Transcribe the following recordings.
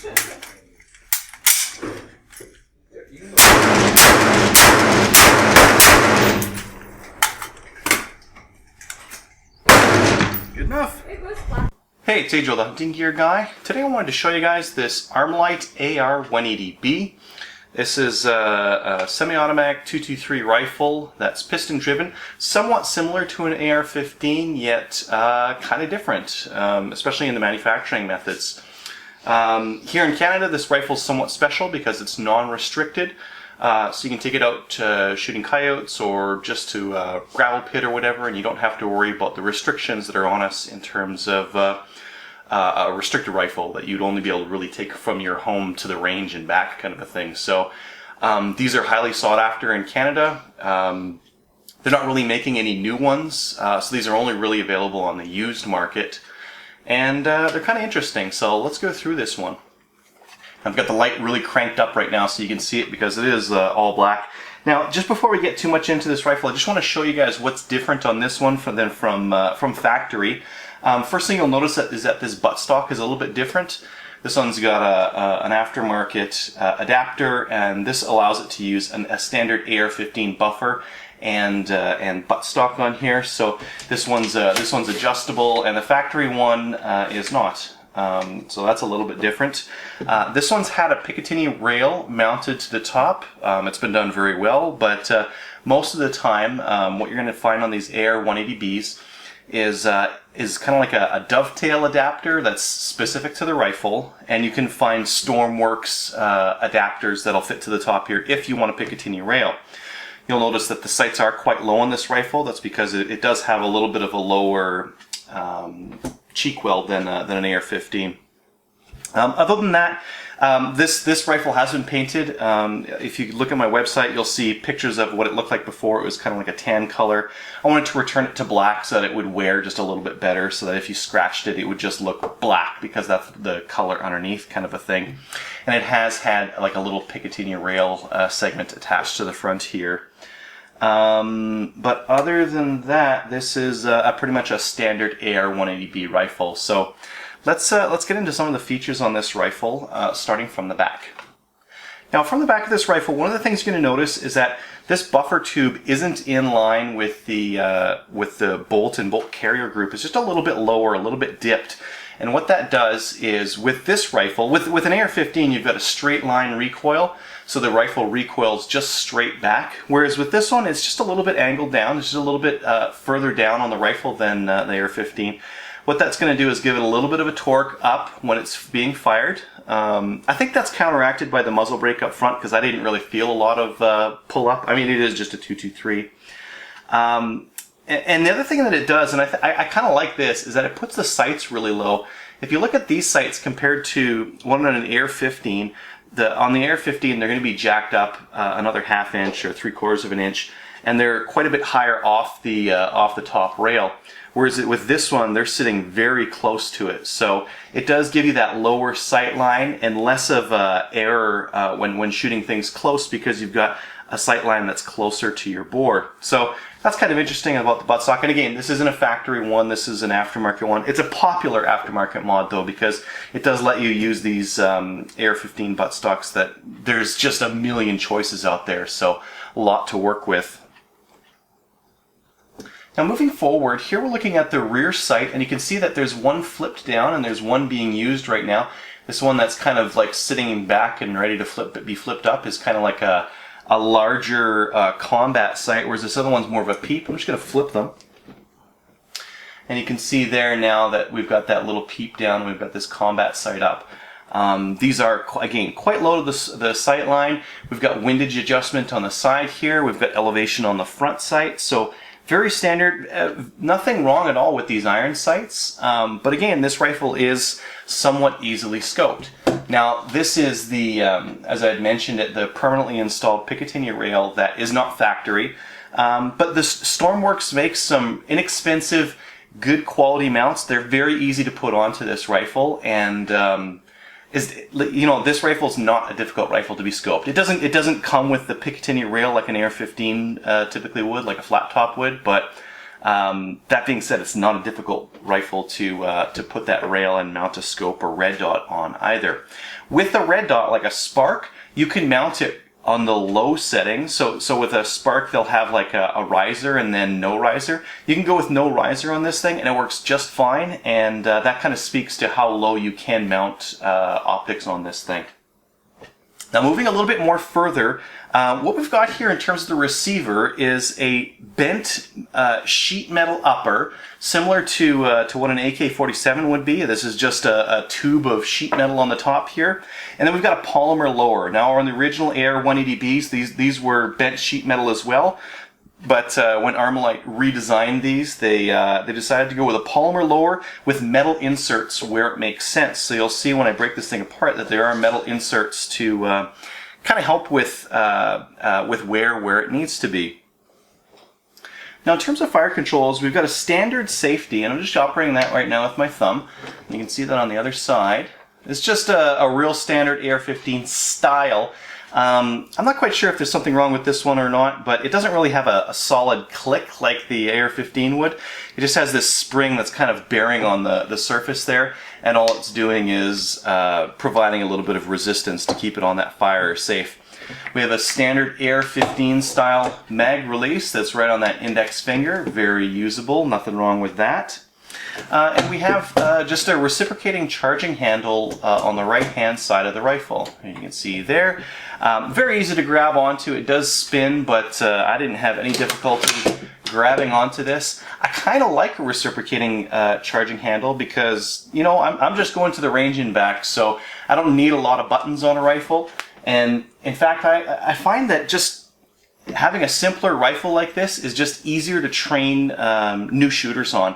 Good enough. Hey, it's Angel, the hunting gear guy. Today I wanted to show you guys this ArmaLite AR 180B. This is a semi-automatic 223 rifle that's piston driven, somewhat similar to an AR-15, yet kind of different, especially in the manufacturing methods. Here in Canada, this rifle is somewhat special because it's non-restricted, so you can take it out shooting coyotes or just to gravel pit or whatever, and you don't have to worry about the restrictions that are on us in terms of a restricted rifle that you'd only be able to really take from your home to the range and back, kind of a thing. So these are highly sought after in Canada. They're not really making any new ones, so these are only really available on the used market, and they're kind of interesting. So let's go through this one. I've got the light really cranked up right now so you can see it because it is all black. Now, just before we get too much into this rifle, I just want to show you guys what's different on this one from factory. First thing you'll notice is that this buttstock is a little bit different. This one's got an aftermarket adapter, and this allows it to use a standard AR-15 buffer and buttstock on here. So this one's adjustable, and the factory one is not. So that's a little bit different. This one's had a Picatinny rail mounted to the top. It's been done very well, but most of the time, what you're going to find on these AR 180Bs is kind of like a dovetail adapter that's specific to the rifle, and you can find Stormworks adapters that'll fit to the top here if you want a Picatinny rail. You'll notice that the sights are quite low on this rifle. That's because it does have a little bit of a lower cheek weld than an AR-15. Other than that, this rifle has been painted. If you look at my website, you'll see pictures of what it looked like before. It was kind of like a tan color. I wanted to return it to black so that it would wear just a little bit better, so that if you scratched it, it would just look black because that's the color underneath, kind of a thing. And it has had like a little Picatinny rail segment attached to the front here. But other than that, this is pretty much a standard AR 180B rifle. So let's get into some of the features on this rifle, starting from the back. Now, from the back of this rifle, one of the things you're going to notice is that this buffer tube isn't in line with the bolt and bolt carrier group. It's just a little bit lower, a little bit dipped. And what that does is, with this rifle, with an AR-15, you've got a straight line recoil, so the rifle recoils just straight back. Whereas with this one, it's just a little bit angled down. It's just a little bit further down on the rifle than the AR-15. What that's going to do is give it a little bit of a torque up when it's being fired. I think that's counteracted by the muzzle brake up front, because I didn't really feel a lot of pull up. I mean, it is just a 223. And the other thing that it does, and I kind of like this, is that it puts the sights really low. If you look at these sights compared to one on an AR-15, on the AR-15 they're going to be jacked up another ½ inch or 3/4 of an inch, and they're quite a bit higher off the top rail. Whereas with this one, they're sitting very close to it, so it does give you that lower sight line and less of error when shooting things close, because you've got a sight line that's closer to your bore. So that's kind of interesting about the buttstock. And again, this isn't a factory one, this is an aftermarket one. It's a popular aftermarket mod though, because it does let you use these AR-15 buttstocks that there's just a million choices out there, so a lot to work with. Now moving forward, here we're looking at the rear sight, and you can see that there's one flipped down and there's one being used right now. This one that's kind of like sitting back and ready to be flipped up is kind of like a larger combat sight, whereas this other one's more of a peep. I'm just going to flip them. And you can see there now that we've got that little peep down, and we've got this combat sight up. These are, again, quite low to the sight line. We've got windage adjustment on the side here. We've got elevation on the front sight. So very standard, nothing wrong at all with these iron sights. But again, this rifle is somewhat easily scoped. Now, this is the, as I had mentioned, the permanently installed Picatinny rail that is not factory. But the Stormworks makes some inexpensive, good quality mounts. They're very easy to put onto this rifle, and this rifle is not a difficult rifle to be scoped. It doesn't come with the Picatinny rail like an AR-15 typically would, like a flat top would, but That being said, it's not a difficult rifle to put that rail and mount a scope or red dot on either. With a red dot, like a Spark, you can mount it on the low setting. So with a Spark, they'll have like a riser and then no riser. You can go with no riser on this thing and it works just fine, and that kind of speaks to how low you can mount optics on this thing. Now moving a little bit more further, what we've got here in terms of the receiver is a bent sheet metal upper, similar to what an AK-47 would be. This is just a tube of sheet metal on the top here. And then we've got a polymer lower. Now on the original AR-180Bs, these were bent sheet metal as well. But when ArmaLite redesigned these, they decided to go with a polymer lower with metal inserts where it makes sense. So you'll see when I break this thing apart that there are metal inserts to kind of help with wear where it needs to be. Now in terms of fire controls, we've got a standard safety, and I'm just operating that right now with my thumb. You can see that on the other side. It's just a real standard AR-15 style. I'm not quite sure if there's something wrong with this one or not, but it doesn't really have a solid click like the AR-15 would. It just has this spring that's kind of bearing on the surface there, and all it's doing is providing a little bit of resistance to keep it on that fire safe. We have a standard AR-15 style mag release that's right on that index finger, very usable, nothing wrong with that. And we have just a reciprocating charging handle on the right hand side of the rifle. You can see there. Very easy to grab onto. It does spin, but I didn't have any difficulty grabbing onto this. I kind of like a reciprocating charging handle because, you know, I'm just going to the range and back, so I don't need a lot of buttons on a rifle. And in fact, I find that just having a simpler rifle like this is just easier to train new shooters on.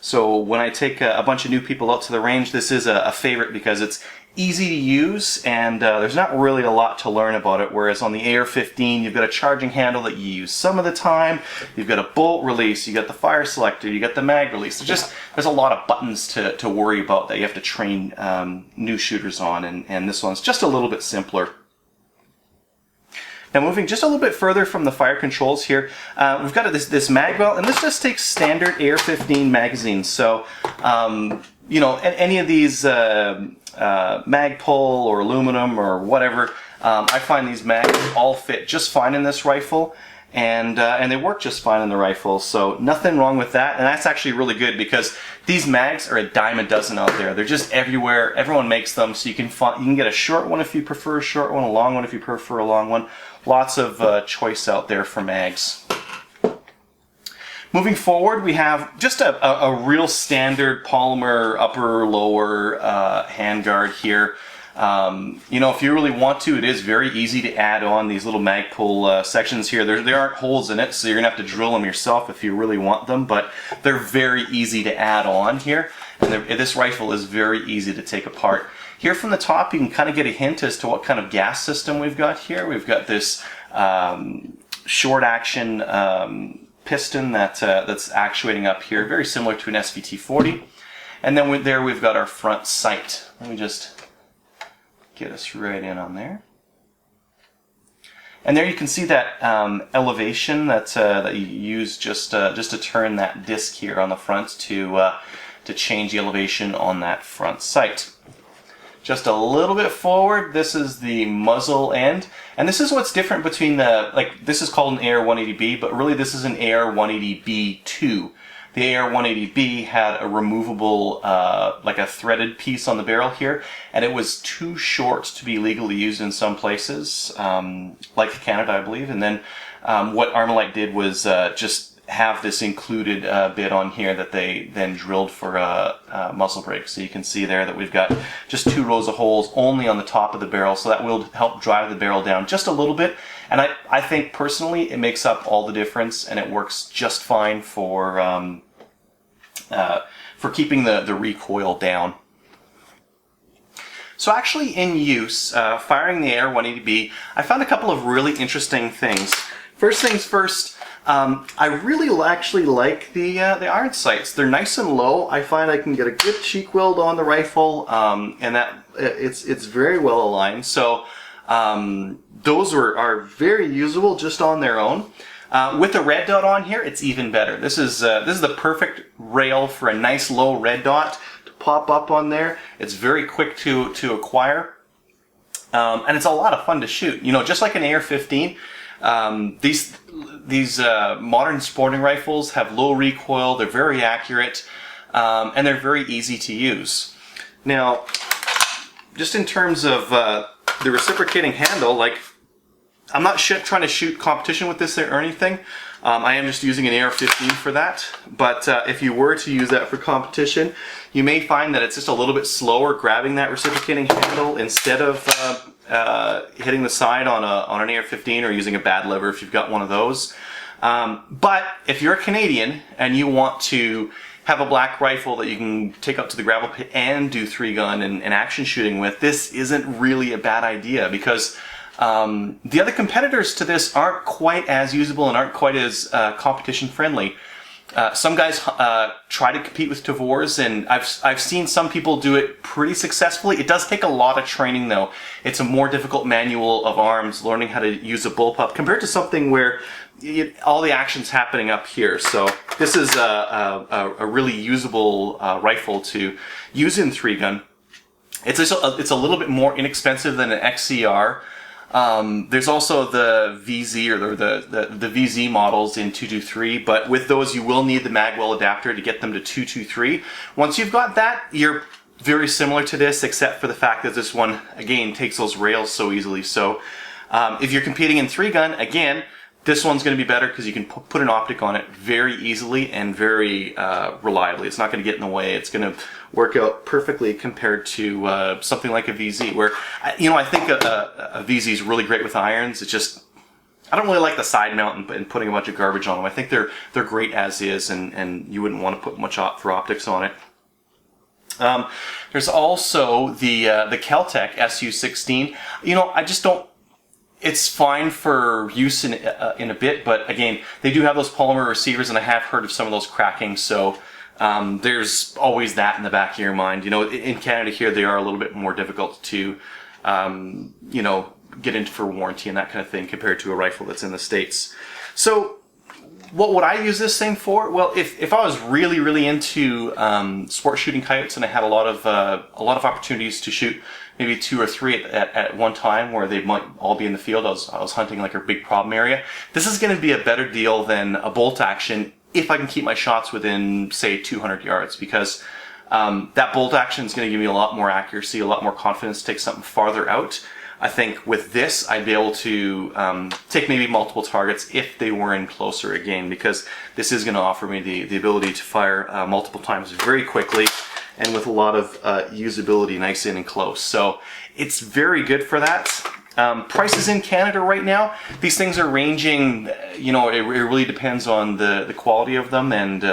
So when I take a bunch of new people out to the range, this is a favorite because it's easy to use and there's not really a lot to learn about it. Whereas on the AR-15, you've got a charging handle that you use some of the time. You've got a bolt release, you got the fire selector, you got the mag release. There's a lot of buttons to worry about that you have to train new shooters on, and this one's just a little bit simpler. Now moving just a little bit further from the fire controls here, we've got this mag well, and this just takes standard AR-15 magazines. So, you know, any of these Magpul or aluminum or whatever, I find these mags all fit just fine in this rifle, and they work just fine in the rifle. So nothing wrong with that, and that's actually really good because these mags are a dime a dozen out there. They're just everywhere. Everyone makes them, so you can get a short one if you prefer a short one, a long one if you prefer a long one. Lots of choice out there for mags. Moving forward, we have just a real standard polymer upper-lower handguard here. You know, if you really want to, it is very easy to add on these little Magpul sections here. There aren't holes in it, so you're going to have to drill them yourself if you really want them, but they're very easy to add on here. And this rifle is very easy to take apart. Here from the top, you can kind of get a hint as to what kind of gas system we've got here. We've got this short action piston that's actuating up here, very similar to an SVT-40. And then we've got our front sight. Let me just get us right in on there. And there you can see that elevation that you use just to turn that disc here on the front to change the elevation on that front sight. Just a little bit forward, this is the muzzle end, and this is what's different between this is called an AR-180B, but really this is an AR-180B2. The AR-180B had a removable, like a threaded piece on the barrel here, and it was too short to be legally used in some places, like Canada, I believe. And then what ArmaLite did was just have this included bit on here that they then drilled for a muzzle brake. So you can see there that we've got just 2 rows of holes only on the top of the barrel, so that will help drive the barrel down just a little bit. And I think personally it makes up all the difference, and it works just fine for keeping the recoil down. So actually in use, firing the AR-180B, I found a couple of really interesting things. First things first, I really actually like the iron sights. They're nice and low. I find I can get a good cheek weld on the rifle, and that it's very well aligned. So those are very usable just on their own. With the red dot on here, it's even better. This is the perfect rail for a nice low red dot to pop up on there. It's very quick to acquire, and it's a lot of fun to shoot. You know, just like an AR-15, these modern sporting rifles have low recoil. They're very accurate, and they're very easy to use. Now, just in terms of the reciprocating handle, like, I'm not trying to shoot competition with this or anything. I am just using an AR-15 for that. But if you were to use that for competition, you may find that it's just a little bit slower grabbing that reciprocating handle instead of hitting the side on an AR-15 or using a bad lever if you've got one of those. But if you're a Canadian and you want to have a black rifle that you can take up to the gravel pit and do 3-gun and action shooting with, this isn't really a bad idea, because the other competitors to this aren't quite as usable and aren't quite as competition friendly. Some guys try to compete with Tavors, and I've seen some people do it pretty successfully. It does take a lot of training, though. It's a more difficult manual of arms, learning how to use a bullpup, compared to something where all the action's happening up here. So this is a really usable rifle to use in 3-gun. It's a little bit more inexpensive than an XCR. There's also the VZ or the VZ models in 223, but with those you will need the magwell adapter to get them to 223. Once you've got that, you're very similar to this, except for the fact that this one, again, takes those rails so easily. So if you're competing in 3-gun, again, this one's going to be better because you can put an optic on it very easily and very reliably. It's not going to get in the way. It's going to work out perfectly compared to something like a VZ, where, you know, I think a VZ is really great with irons. It's just, I don't really like the side mount and putting a bunch of garbage on them. I think they're great as is, and you wouldn't want to put much for optics on it. There's also the Keltec SU-16. You know, I just don't. It's fine for use in a bit, but again, they do have those polymer receivers, and I have heard of some of those cracking, so there's always that in the back of your mind. You know, in Canada here, they are a little bit more difficult to, you know, get into for warranty and that kind of thing compared to a rifle that's in the States. So what would I use this thing for? Well, if I was really, really into sport shooting coyotes, and I had a lot of opportunities to shoot maybe 2 or 3 at one time, where they might all be in the field. I was hunting like a big problem area. This is going to be a better deal than a bolt action if I can keep my shots within, say, 200 yards, because that bolt action is going to give me a lot more accuracy, a lot more confidence to take something farther out. I think with this, I'd be able to take maybe multiple targets if they were in closer again, because this is going to offer me the ability to fire multiple times very quickly, and with a lot of usability nice in and close. So it's very good for that. Prices in Canada right now, these things are ranging, you know, it really depends on the quality of them and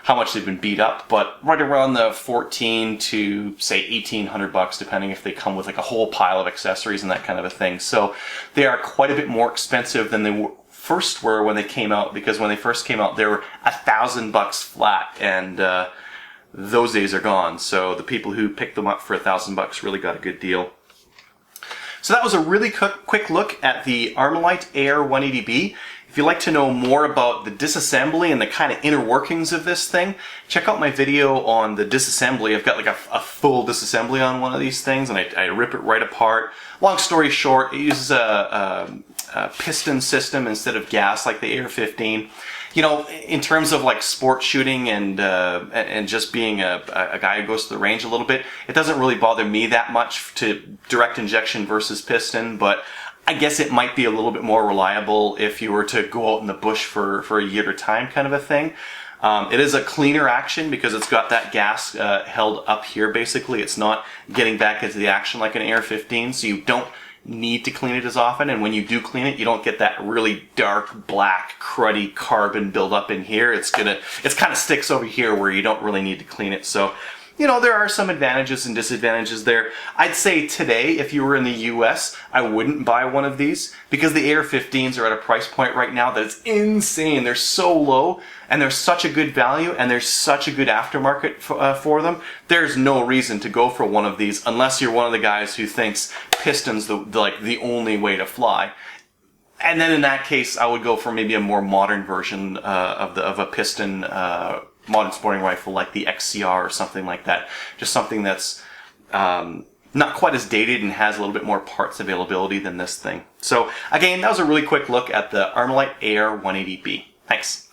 how much they've been beat up, but right around the 14 to say 1,800 bucks, depending if they come with like a whole pile of accessories and that kind of a thing. So they are quite a bit more expensive than they first were when they came out, because when they first came out, they were $1,000 flat, and those days are gone. So the people who picked them up for $1,000 really got a good deal. So that was a really quick look at the ArmaLite AR 180B. If you'd like to know more about the disassembly and the kind of inner workings of this thing, check out my video on the disassembly. I've got like a full disassembly on one of these things, and I rip it right apart. Long story short, it uses a piston system instead of gas like the AR-15. You know, in terms of like sport shooting and just being a guy who goes to the range a little bit, it doesn't really bother me that much to direct injection versus piston, but I guess it might be a little bit more reliable if you were to go out in the bush for a year at a time kind of a thing. It is a cleaner action because it's got that gas held up here basically. It's not getting back into the action like an AR-15, so you don't need to clean it as often, and when you do clean it, you don't get that really dark, black, cruddy carbon buildup in here. It's kind of sticks over here where you don't really need to clean it. So, you know, there are some advantages and disadvantages there. I'd say today, if you were in the US, I wouldn't buy one of these, because the AR-15s are at a price point right now that is insane. They're so low, and they're such a good value, and there's such a good aftermarket for them. There's no reason to go for one of these unless you're one of the guys who thinks pistons the only way to fly. And then in that case, I would go for maybe a more modern version of a piston modern sporting rifle like the XCR or something like that. Just something that's not quite as dated and has a little bit more parts availability than this thing. So again, that was a really quick look at the ArmaLite AR 180B. Thanks.